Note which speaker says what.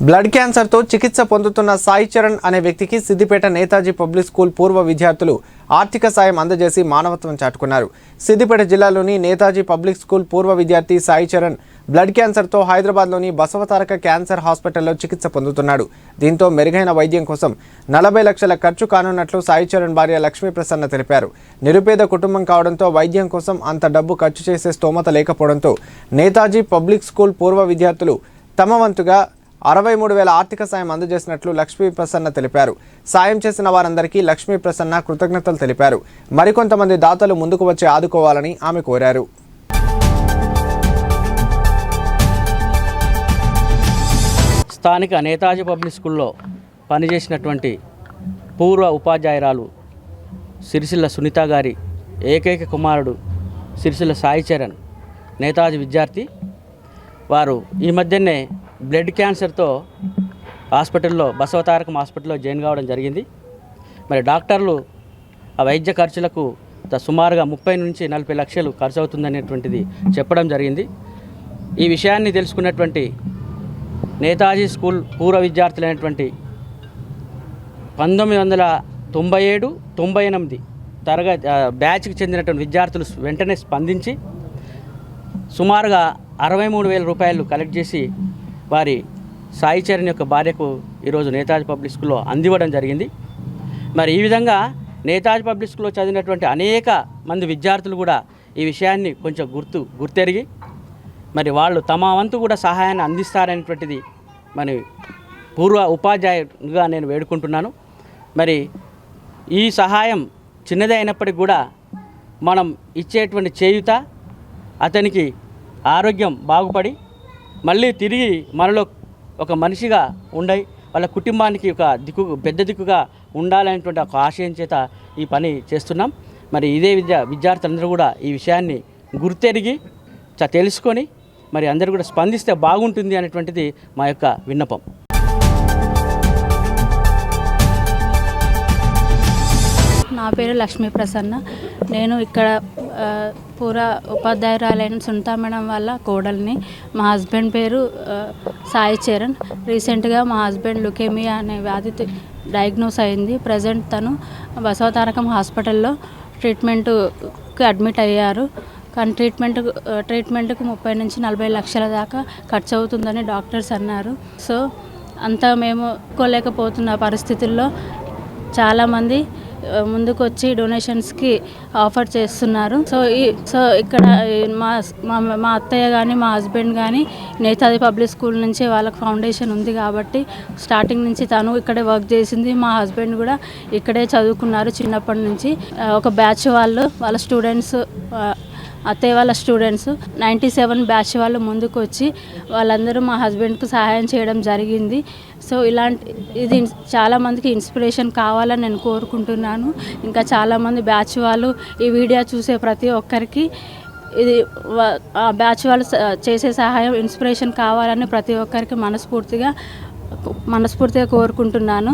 Speaker 1: Blood క్యాన్సర్తో చికిత్స పొందుతున్న సాయి చరణ్ అనే వ్యక్తికి సిద్దిపేట నేతాజీ పబ్లిక్ స్కూల్ పూర్వ విద్యార్థులు ఆర్థిక సాయం అందజేసి మానవత్వం చాటుకున్నారు. సిద్దిపేట జిల్లాలోని నేతాజీ పబ్లిక్ స్కూల్ పూర్వ విద్యార్థి సాయి చరణ్ బ్లడ్ క్యాన్సర్తో హైదరాబాద్లోని బసవతారక క్యాన్సర్ హాస్పిటల్లో చికిత్స పొందుతున్నాడు. దీంతో మెరుగైన వైద్యం కోసం 40 లక్షల ఖర్చు కానున్నట్లు సాయి చరణ్ భార్య లక్ష్మీ ప్రసన్న తెలిపారు. నిరుపేద కుటుంబం కావడంతో వైద్యం కోసం అంత డబ్బు ఖర్చు చేసే స్తోమత లేకపోవడంతో నేతాజీ పబ్లిక్ స్కూల్ పూర్వ విద్యార్థులు తమ వంతుగా 63,000 ఆర్థిక సాయం అందజేసినట్లు లక్ష్మీ ప్రసన్న తెలిపారు. సాయం చేసిన వారందరికీ లక్ష్మీ ప్రసన్న కృతజ్ఞతలు తెలిపారు. మరికొంతమంది దాతలు ముందుకు వచ్చి ఆదుకోవాలని ఆమె కోరారు.
Speaker 2: స్థానిక నేతాజీ పబ్లిక్ స్కూల్లో పనిచేసినటువంటి పూర్వ ఉపాధ్యాయురాలు సిరిసిల్ల సునీత గారి ఏకైక కుమారుడు సిరిసిల్ల సాయి చరణ్ నేతాజీ విద్యార్థి. వారు ఈ మధ్యనే బ్లడ్ క్యాన్సర్తో హాస్పిటల్లో బసవతారకం హాస్పిటల్లో జాయిన్ కావడం జరిగింది. మరి డాక్టర్లు ఆ వైద్య ఖర్చులకు సుమారుగా 30 నుంచి 40 లక్షలు ఖర్చు అవుతుందనేటువంటిది చెప్పడం జరిగింది. ఈ విషయాన్ని తెలుసుకున్నటువంటి నేతాజీ స్కూల్ పూర్వ విద్యార్థులైనటువంటి 1997-98 బ్యాచ్కి చెందినటువంటి విద్యార్థులు వెంటనే స్పందించి సుమారుగా 63,000 రూపాయలు కలెక్ట్ చేసి వారి సాయి చరణ్ యొక్క భార్యకు ఈరోజు నేతాజీ పబ్లిక్ స్కూల్లో అందివ్వడం జరిగింది. మరి ఈ విధంగా నేతాజీ పబ్లిక్ స్కూల్లో చదివినటువంటి అనేక మంది విద్యార్థులు కూడా ఈ విషయాన్ని కొంచెం గుర్తెరిగి మరి వాళ్ళు తమ వంతు కూడా సహాయాన్ని అందిస్తారనేటువంటిది మరి పూర్వ ఉపాధ్యాయునిగా నేను వేడుకుంటున్నాను. మరి ఈ సహాయం చిన్నదే అయినప్పటికీ కూడా మనం ఇచ్చేటువంటి చేయూత అతనికి ఆరోగ్యం బాగుపడి మళ్ళీ తిరిగి మనలో ఒక మనిషిగా ఉండై వాళ్ళ కుటుంబానికి ఒక పెద్ద దిక్కుగా ఉండాలనేటువంటి ఒక ఆశయం చేత ఈ పని చేస్తున్నాం. మరి ఇదే విద్యార్థులందరూ కూడా ఈ విషయాన్ని గుర్తెరిగి తెలుసుకొని మరి అందరూ కూడా స్పందిస్తే బాగుంటుంది అనేటువంటిది మా యొక్క విన్నపం.
Speaker 3: నా పేరు లక్ష్మీ ప్రసన్న. నేను ఇక్కడ పూర్వ ఉపాధ్యాయురాలైన సునీత మేడం వాళ్ళ కోడల్ని. మా హస్బెండ్ పేరు సాయి చరణ్. రీసెంట్గా మా హస్బెండ్ లుకేమియా అనే వ్యాధి డయాగ్నోస్ అయింది. ప్రజెంట్ తను బసవతారకం హాస్పిటల్లో ట్రీట్మెంట్కి అడ్మిట్ అయ్యారు. కానీ ట్రీట్మెంట్కి 30 నుంచి 40 లక్షల దాకా ఖర్చు అవుతుందని డాక్టర్స్ అన్నారు. సో అంతా మేము కోలేకపోతున్న పరిస్థితుల్లో చాలామంది ముందుకు వచ్చి డొనేషన్స్కి ఆఫర్ చేస్తున్నారు. సో ఇక్కడ మా అత్తయ్య కానీ మా హస్బెండ్ కానీ నేతాజీ పబ్లిక్ స్కూల్ నుంచి వాళ్ళకి ఫౌండేషన్ ఉంది కాబట్టి స్టార్టింగ్ నుంచి తను ఇక్కడే వర్క్ చేసింది. మా హస్బెండ్ కూడా ఇక్కడే చదువుకున్నారు చిన్నప్పటి నుంచి. ఒక బ్యాచ్ వాళ్ళ స్టూడెంట్స్, అత్తయ్య వాళ్ళ స్టూడెంట్స్ 97 బ్యాచ్ వాళ్ళు ముందుకు వచ్చి వాళ్ళందరూ మా హస్బెండ్కు సహాయం చేయడం జరిగింది. సో ఇది చాలామందికి ఇన్స్పిరేషన్ కావాలని నేను కోరుకుంటున్నాను. ఇంకా చాలామంది బ్యాచ్ వాళ్ళు ఈ వీడియో చూసే ప్రతి ఒక్కరికి ఇది ఆ బ్యాచ్ వాళ్ళు చేసే సహాయం ఇన్స్పిరేషన్ కావాలని ప్రతి ఒక్కరికి మనస్ఫూర్తిగా కోరుకుంటున్నాను.